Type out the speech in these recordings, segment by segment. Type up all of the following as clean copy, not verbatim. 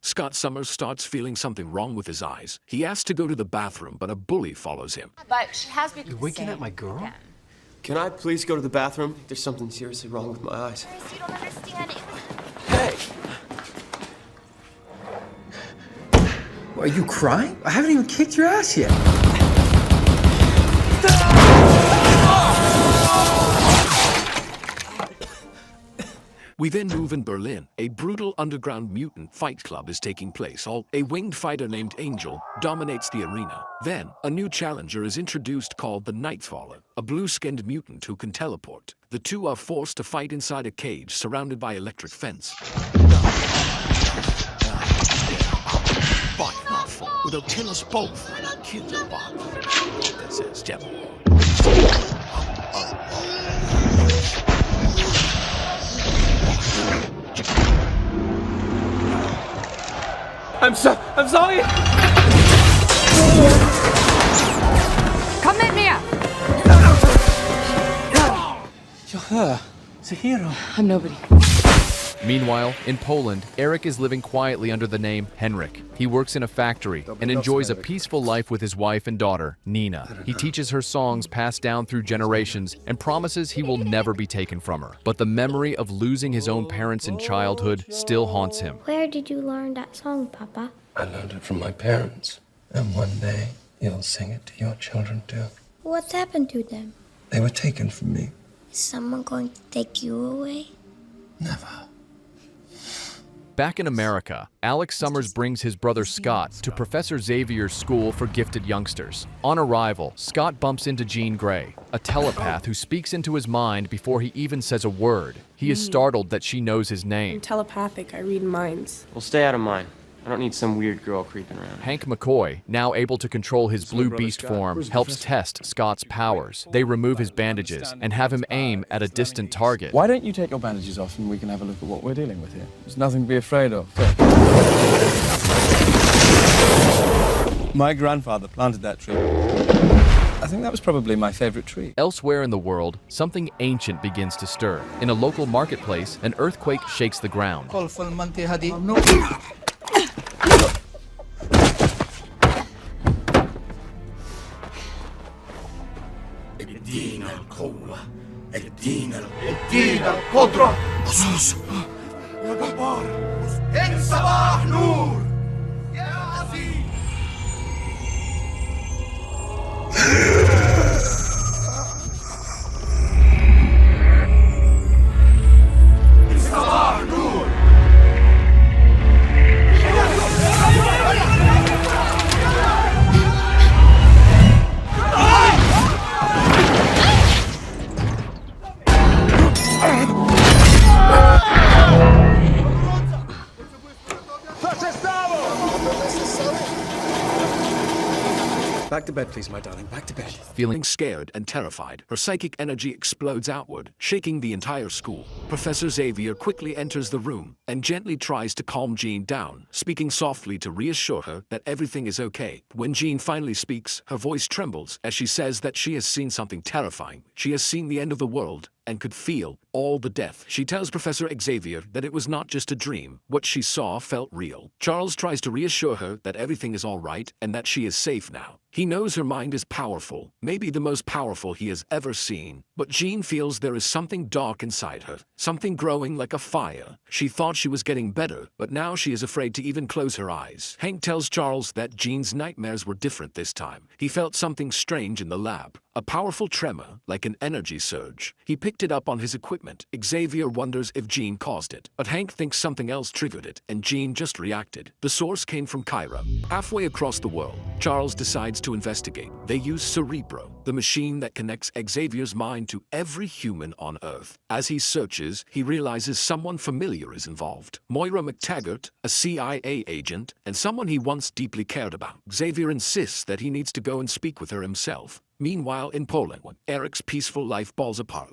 Scott Summers starts feeling something wrong with his eyes. He asks to go to the bathroom, but a bully follows him. But she has been. You're winking at my girl? Again. Can I please go to the bathroom? There's something seriously wrong with my eyes. Chris, you don't understand. Hey! Are you crying? I haven't even kicked your ass yet. We then move in Berlin. A brutal underground mutant fight club is taking place. A winged fighter named Angel dominates the arena. Then, a new challenger is introduced called the Nightfaller, a blue-skinned mutant who can teleport. The two are forced to fight inside a cage surrounded by electric fence. They'll kill us both. Kill the bomb. This is devil. I'm sorry! Come meet me up. You're her. It's a hero. I'm nobody. Meanwhile, in Poland, Eric is living quietly under the name Henrik. He works in a factory and enjoys a peaceful life with his wife and daughter, Nina. He teaches her songs passed down through generations and promises he will never be taken from her. But the memory of losing his own parents in childhood still haunts him. Where did you learn that song, Papa? I learned it from my parents. And one day, you'll sing it to your children too. What's happened to them? They were taken from me. Is someone going to take you away? Never. Back in America, Alex Summers brings his brother Scott to Professor Xavier's school for gifted youngsters. On arrival, Scott bumps into Jean Grey, a telepath who speaks into his mind before he even says a word. He is startled that she knows his I'm name. telepathic. I read minds. Well, stay out of mine. I don't need some weird girl creeping around. Hank McCoy, now able to control his blue beast form, helps test Scott's powers. They remove his bandages and have him aim at a distant target. Why don't you take your bandages off and we can have a look at what we're dealing with here? There's nothing to be afraid of. My grandfather planted that tree. I think that was probably my favorite tree. Elsewhere in the world, something ancient begins to stir. In a local marketplace, an earthquake shakes the ground. Back to bed, please, my darling. Back to bed. Feeling scared and terrified, her psychic energy explodes outward, shaking the entire school. Professor Xavier quickly enters the room and gently tries to calm Jean down, speaking softly to reassure her that everything is okay. When Jean finally speaks, her voice trembles as she says that she has seen something terrifying. She has seen the end of the world and could feel all the death. She tells Professor Xavier that it was not just a dream. What she saw felt real. Charles tries to reassure her that everything is all right and that she is safe now. He knows her mind is powerful, maybe the most powerful he has ever seen. But Jean feels there is something dark inside her, something growing like a fire. She thought she was getting better, but now she is afraid to even close her eyes. Hank tells Charles that Jean's nightmares were different this time. He felt something strange in the lab, a powerful tremor, like an energy surge. He picked it up on his equipment. Xavier wonders if Jean caused it, but Hank thinks something else triggered it, and Jean just reacted. The source came from Kyra. Halfway across the world, Charles decides to investigate. They use Cerebro, the machine that connects Xavier's mind to every human on Earth. As he searches, he realizes someone familiar is involved. Moira McTaggart, a CIA agent, and someone he once deeply cared about. Xavier insists that he needs to go and speak with her himself. Meanwhile, in Poland, Eric's peaceful life falls apart.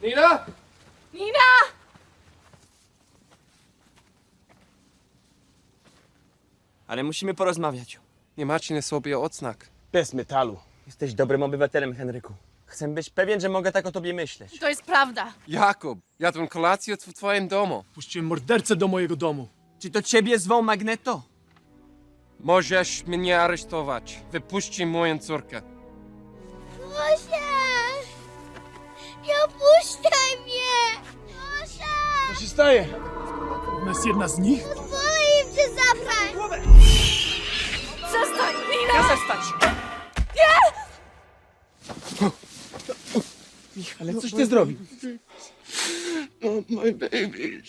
Nina! Nina! Ale musimy porozmawiać. Nie macie sobie odznak. Bez metalu. Jesteś dobrym obywatelem, Henryku. Chcę być pewien, że mogę tak o tobie myśleć. To jest prawda. Jakub, jadłem kolację w twoim domu. Puściłem mordercę do mojego domu. Czy to ciebie zwą Magneto? Możesz mnie aresztować. Wypuśćcie moją córkę. Proszę! Nie opuszczaj mnie! Proszę! Co się staje? Ona jest jedna z nich? Pozwolę im cię zabrać! Przestań, Nina! Przestać! Ale coś ty zrobił. Not my baby.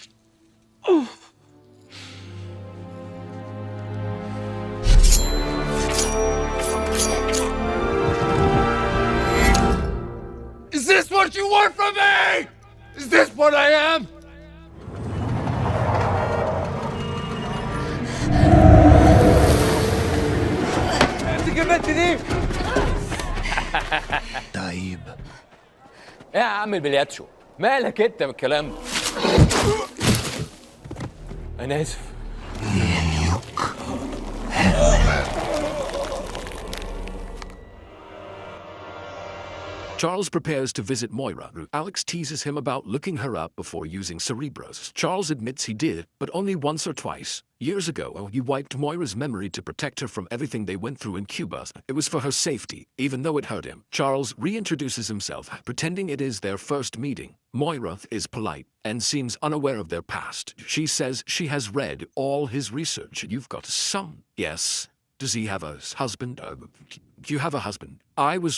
Is this what you want from me? Is this what I am? طيب ايه يا عم البلياتشو مالك انت من الكلام ده انا اسف Charles prepares to visit Moira. Alex teases him about looking her up before using Cerebros. Charles admits he did, but only once or twice. Years ago, he wiped Moira's memory to protect her from everything they went through in Cuba. It was for her safety, even though it hurt him. Charles reintroduces himself, pretending it is their first meeting. Moira is polite and seems unaware of their past. She says she has read all his research. You've got a son. Yes. Does he have a husband? Do you have a husband?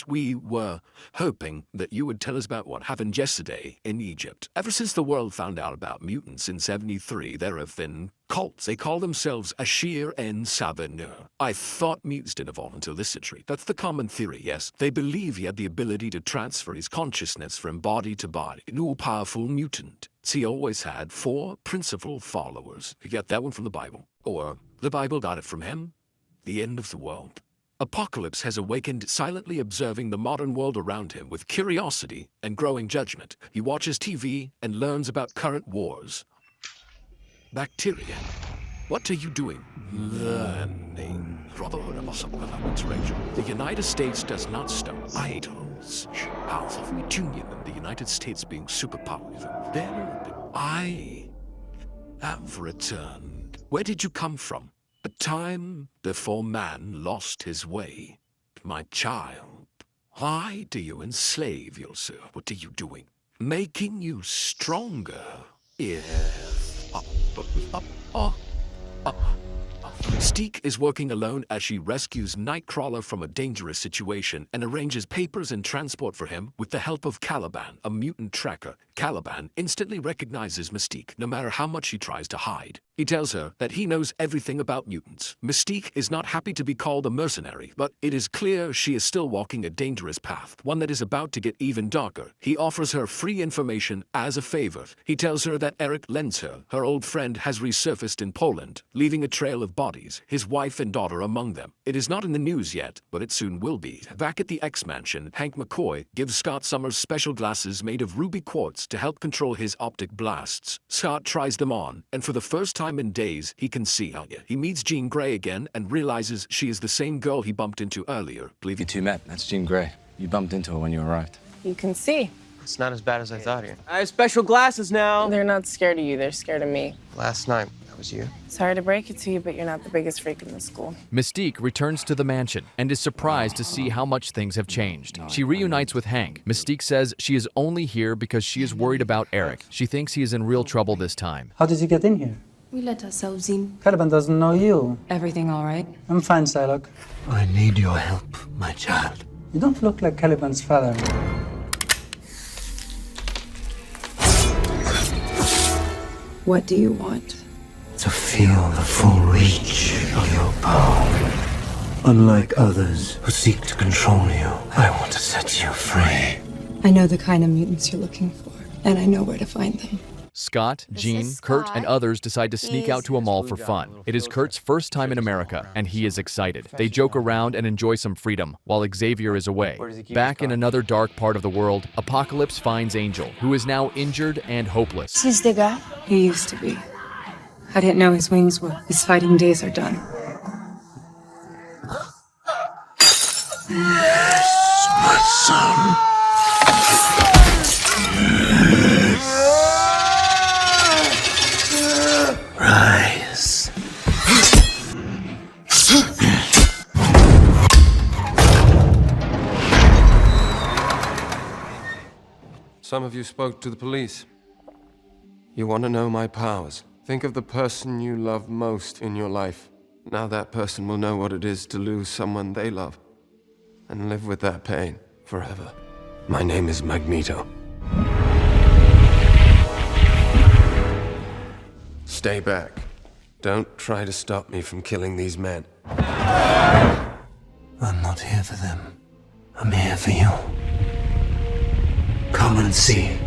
We were hoping that you would tell us about what happened yesterday in Egypt. Ever since the world found out about mutants in 73, there have been cults. They call themselves Ashir and Savanur. I thought mutants didn't evolve until this century. That's the common theory, yes. They believe he had the ability to transfer his consciousness from body to body. An all-powerful mutant. He always had 4 principal followers. You get that one from the Bible. Or the Bible got it from him. The end of the world. Apocalypse has awakened, silently observing the modern world around him with curiosity and growing judgment. He watches TV and learns about current wars. Bacteria. What are you doing? Learning. The United States does not stop idols. Soviet Union and the United States being superpowers. I have returned. Where did you come from? A time before man lost his way. My child, why do you enslave yourself? What are you doing? Making you stronger. Yes. Mystique is working alone as she rescues Nightcrawler from a dangerous situation and arranges papers and transport for him with the help of Caliban, a mutant tracker. Caliban instantly recognizes Mystique, no matter how much she tries to hide. He tells her that he knows everything about mutants. Mystique is not happy to be called a mercenary, but it is clear she is still walking a dangerous path, one that is about to get even darker. He offers her free information as a favor. He tells her that Eric Lenzer, her old friend, has resurfaced in Poland, leaving a trail of bodies, his wife and daughter among them. It is not in the news yet, but it soon will be. Back at the X-Mansion, Hank McCoy gives Scott Summers special glasses made of ruby quartz to help control his optic blasts. Scott tries them on, and for the first time in days, he can see Anya. He meets Jean Grey again and realizes she is the same girl he bumped into earlier. You two met. That's Jean Grey. You bumped into her when you arrived. You can see. It's not as bad as I thought here. I have special glasses now. They're not scared of you, they're scared of me. Last night, that was you. Sorry to break it to you, but you're not the biggest freak in the school. Mystique returns to the mansion and is surprised to see how much things have changed. She reunites with Hank. Mystique says she is only here because she is worried about Eric. She thinks he is in real trouble this time. How did you get in here? We let ourselves in. Caliban doesn't know you. Everything all right? I'm fine, Psylocke. I need your help, my child. You don't look like Caliban's father. What do you want? To feel the full reach of your power. Unlike others who seek to control you, I want to set you free. I know the kind of mutants you're looking for, and I know where to find them. Scott, Jean, Kurt, and others decide to sneak out to a mall for fun. It is Kurt's first time in America, and he is excited. They joke around and enjoy some freedom, while Xavier is away. Back in another dark part of the world, Apocalypse finds Angel, who is now injured and hopeless. He's the guy? He used to be. I didn't know his wings were. His fighting days are done. Yes, my son. some of you spoke to the police. You want to know my powers. Think of the person you love most in your life. Now that person will know what it is to lose someone they love, and live with that pain forever. My name is Magneto. Stay back. Don't try to stop me from killing these men. I'm not here for them. I'm here for you. Come and see.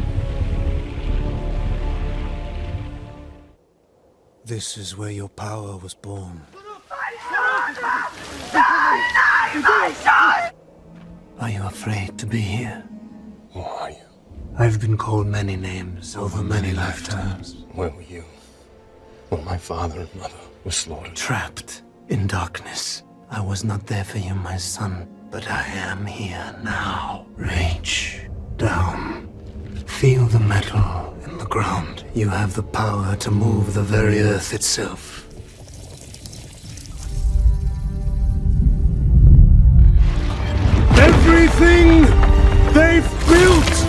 This is where your power was born. Are you afraid to be here? Who are you? I've been called many names over many lifetimes. Where were you when my father and mother were slaughtered? Trapped in darkness. I was not there for you, my son, but I am here now. Reach down. Feel the metal in the ground. You have the power to move the very earth itself. Everything they've built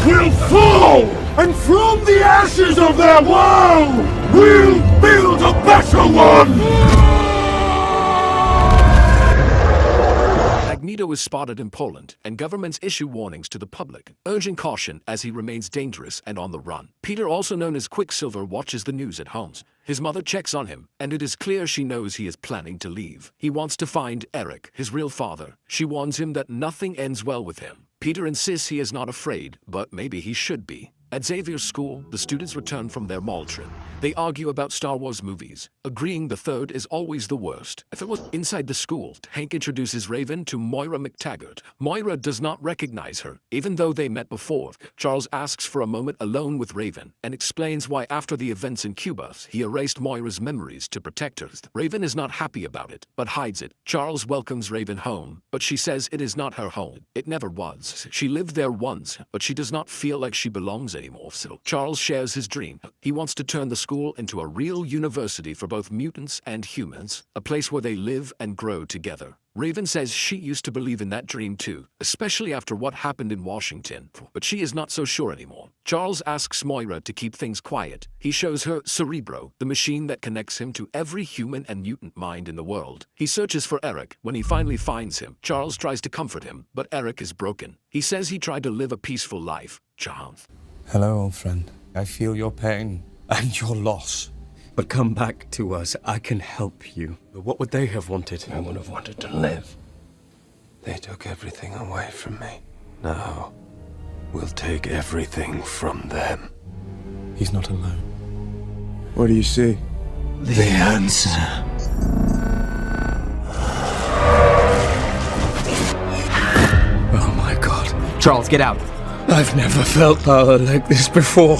will fall, and from the ashes of their world, we'll build a better one! Magneto is spotted in Poland, and governments issue warnings to the public, urging caution as he remains dangerous and on the run. Peter, also known as Quicksilver, watches the news at home. His mother checks on him, and it is clear she knows he is planning to leave. He wants to find Eric, his real father. She warns him that nothing ends well with him. Peter insists he is not afraid, but maybe he should be. At Xavier's school, the students return from their mall trip. They argue about Star Wars movies, agreeing the third is always the worst. If it was inside the school, Hank introduces Raven to Moira McTaggart. Moira does not recognize her, even though they met before. Charles asks for a moment alone with Raven and explains why after the events in Cuba, he erased Moira's memories to protect her. Raven is not happy about it, but hides it. Charles welcomes Raven home, but she says it is not her home. It never was. She lived there once, but she does not feel like she belongs anymore. So Charles shares his dream. He wants to turn the school into a real university for both mutants and humans, a place where they live and grow together. Raven says she used to believe in that dream too, especially after what happened in Washington, but she is not so sure anymore. Charles asks Moira to keep things quiet. He shows her Cerebro, the machine that connects him to every human and mutant mind in the world. He searches for Eric. When he finally finds him, Charles tries to comfort him, but Eric is broken. He says he tried to live a peaceful life. Charles. Hello, old friend. I feel your pain and your loss. But come back to us. I can help you. But what would they have wanted? I would have wanted to live. They took everything away from me. Now, we'll take everything from them. He's not alone. What do you see? The answer. Oh my God. Charles, get out. I've never felt power like this before.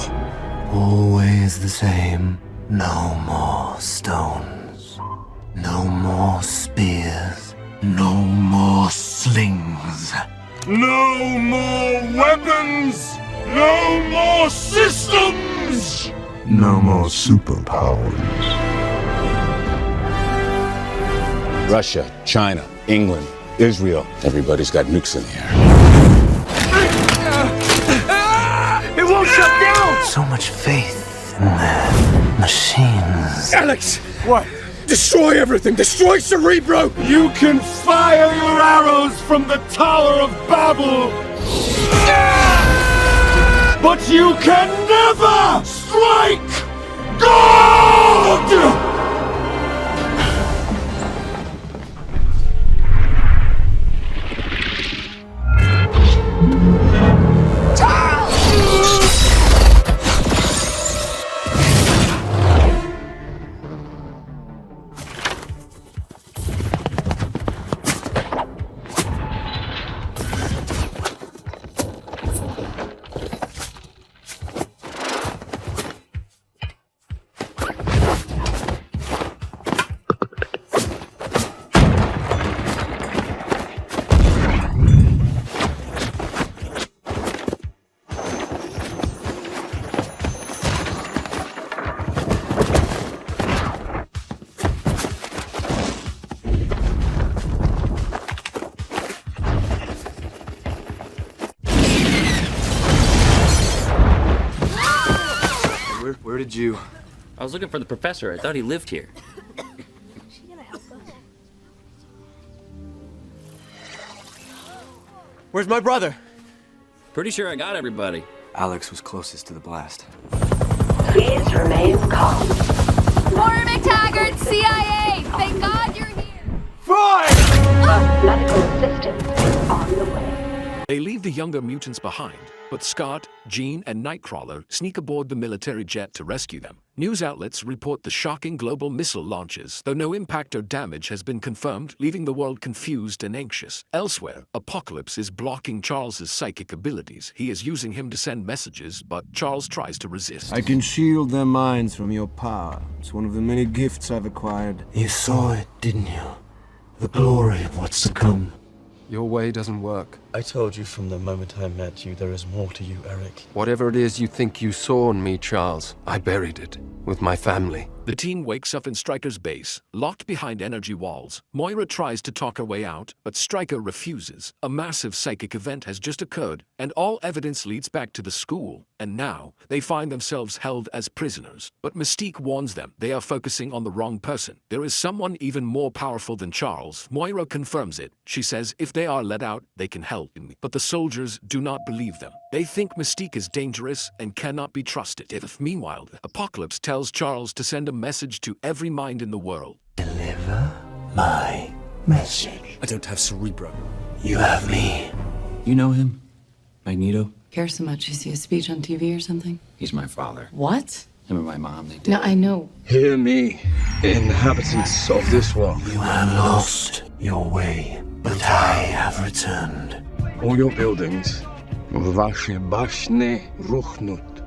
Always the same. No more stones. No more spears. No more slings. No more weapons! No more systems! No more superpowers. Russia, China, England, Israel. Everybody's got nukes in the air. It won't shut down! So much faith in their machines. Alex! What? Destroy everything! Destroy Cerebro! You can fire your arrows from the Tower of Babel! But you can never strike God! did you? I was looking for the professor. I thought he lived here. Where's my brother? Pretty sure I got everybody. Alex was closest to the blast. Please remain calm. Warren McTaggart, CIA! Thank God you're here! Medical assistance is on the way. They leave the younger mutants behind, but Scott, Jean, and Nightcrawler sneak aboard the military jet to rescue them. News outlets report the shocking global missile launches, though no impact or damage has been confirmed, leaving the world confused and anxious. Elsewhere, Apocalypse is blocking Charles's psychic abilities. He is using him to send messages, but Charles tries to resist. I can shield their minds from your power. It's one of the many gifts I've acquired. You saw it, didn't you? The glory of what's to come. Your way doesn't work. I told you from the moment I met you, there is more to you, Eric. Whatever it is you think you saw in me, Charles, I buried it with my family. The team wakes up in Stryker's base, locked behind energy walls. Moira tries to talk her way out, but Stryker refuses. A massive psychic event has just occurred, and all evidence leads back to the school. And now, they find themselves held as prisoners. But Mystique warns them they are focusing on the wrong person. There is someone even more powerful than Charles. Moira confirms it. She says if they are let out, they can help. But the soldiers do not believe them. They think Mystique is dangerous and cannot be trusted. Meanwhile, Apocalypse tells Charles to send a message to every mind in the world. Deliver my message. I don't have Cerebro. You have me. You know him? Magneto? Care so much you see a speech on TV or something? He's my father. What? Him and my mom, they did. No, I know. Hear me, inhabitants of this world. You have lost your way, but I have returned. All your buildings, vaše bašny ruchnut.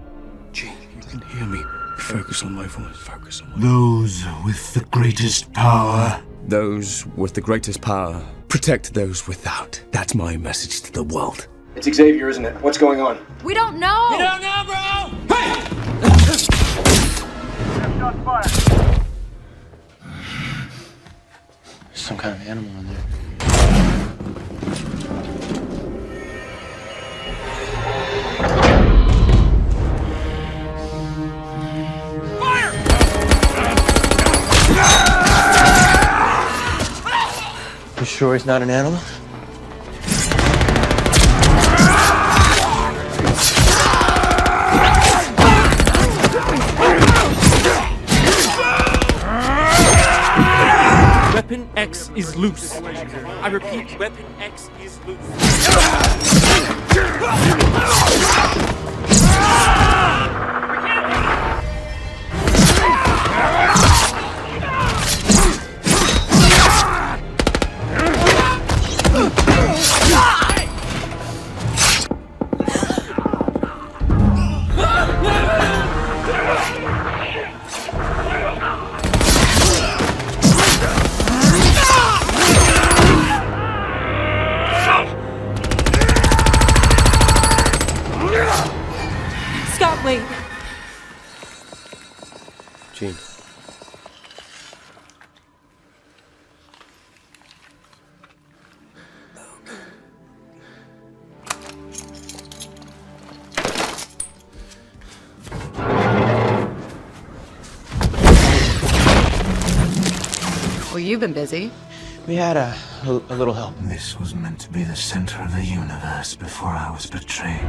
Gene, you can hear me. Focus on my voice. Focus on my Those with the greatest power. Those with the greatest power protect those without. That's my message to the world. It's Xavier, isn't it? What's going on? We don't know! We don't know, bro! Hey! There's some kind of animal in there. You sure he's not an animal? Weapon X is loose. I repeat, Weapon X is loose. Scott, wait. Jean. Well, you've been busy. We had a little help. This was meant to be the center of the universe before I was betrayed.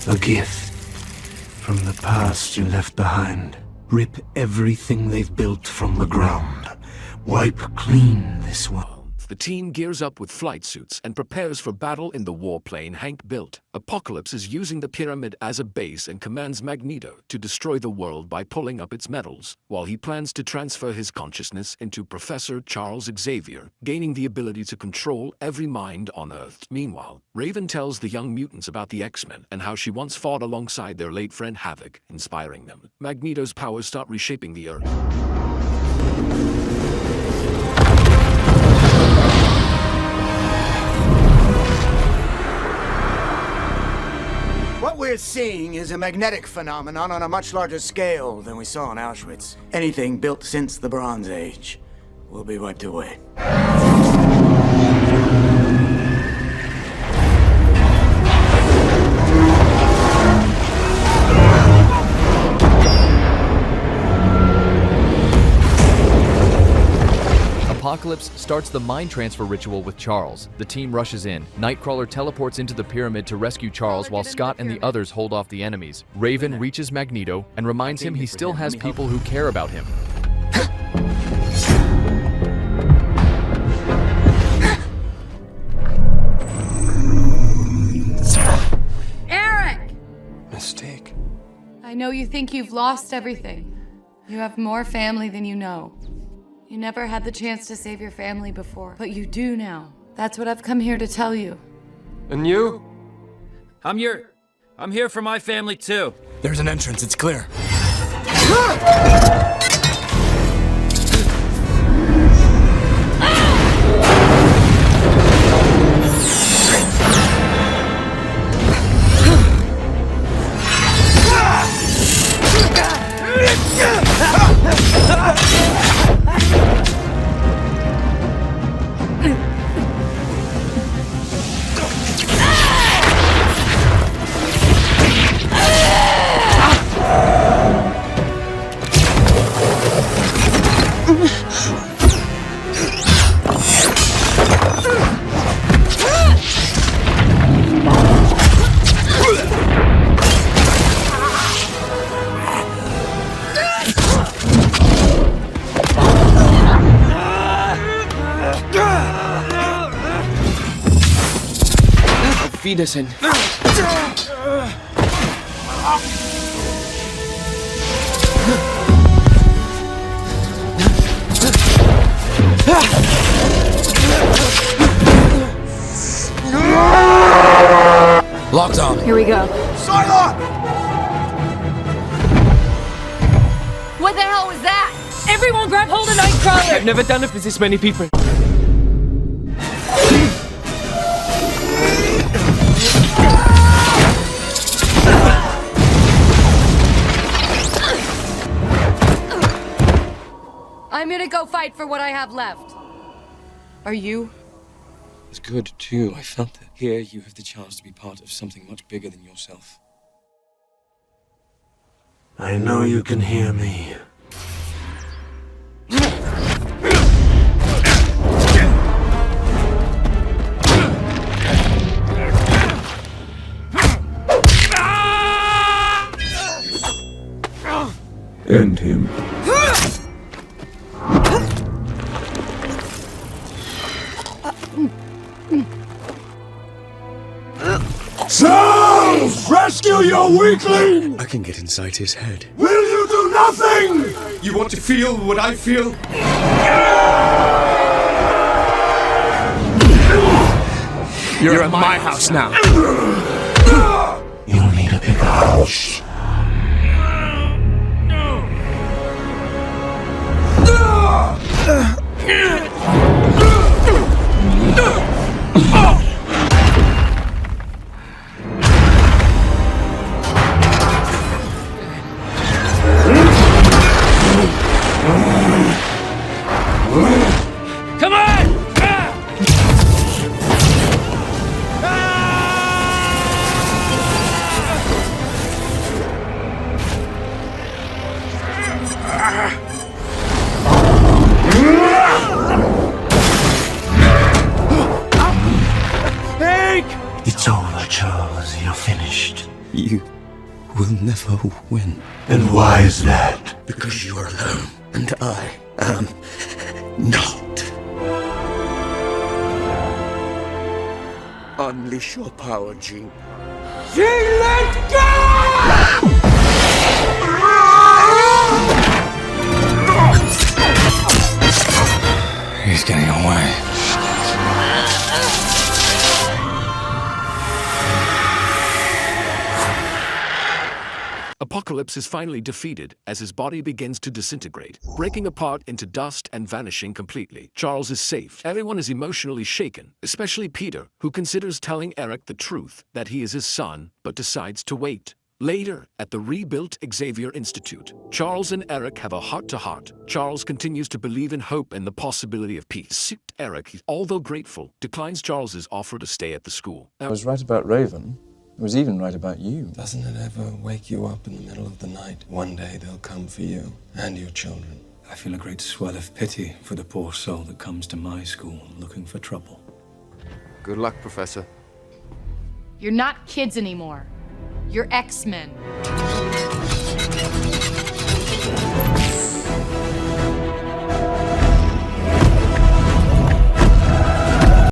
A gift from the past you left behind. Rip everything they've built from the ground. Wipe clean this world. The team gears up with flight suits and prepares for battle in the warplane Hank built. Apocalypse is using the pyramid as a base and commands Magneto to destroy the world by pulling up its metals, while he plans to transfer his consciousness into Professor Charles Xavier, gaining the ability to control every mind on Earth. Meanwhile, Raven tells the young mutants about the X-Men and how she once fought alongside their late friend Havoc, inspiring them. Magneto's powers start reshaping the Earth. What we're seeing is a magnetic phenomenon on a much larger scale than we saw in Auschwitz. Anything built since the Bronze Age will be wiped away. Apocalypse starts the mind transfer ritual with Charles. The team rushes in. Nightcrawler teleports into the pyramid to rescue Charles while Scott and the others hold off the enemies. Raven reaches Magneto and reminds him he still has people who care about him. Eric! Mistake. I know you think you've lost everything. You have more family than you know. You never had the chance to save your family before, but you do now. That's what I've come here to tell you. And you? I'm here for my family too. There's an entrance, it's clear. Wiedersehen. Locked on. Here we go. Psylocke! What the hell was that? Everyone grab hold of Nightcrawler! I've never done it with this many people. I'm gonna go fight for what I have left. Are you? It's good too. I felt that. Here you have the chance to be part of something much bigger than yourself. I know you can hear me. End him. Charles! Rescue your weakling! I can get inside his head. Will you do nothing? You want to feel what I feel? You're at my house now. You'll need a bigger house. Come on! It's over, Charles. You're finished. You will never win. And why is that? Because you are alone, and I am not. Unleash your power, Jean. Jean, let go! He's getting away. Apocalypse Apocalypse is finally defeated as his body begins to disintegrate, breaking apart into dust and vanishing completely. Charles is safe. Everyone is emotionally shaken, especially Peter, who considers telling Eric the truth that he is his son, but decides to wait. Later, at the rebuilt Xavier Institute, Charles and Eric have a heart-to-heart. Charles continues to believe in hope and the possibility of peace. Eric, although grateful, declines Charles's offer to stay at the school. I was right about Raven. I was even right about you. Doesn't it ever wake you up in the middle of the night? One day they'll come for you and your children. I feel a great swell of pity for the poor soul that comes to my school looking for trouble. Good luck, Professor. You're not kids anymore. You're X-Men.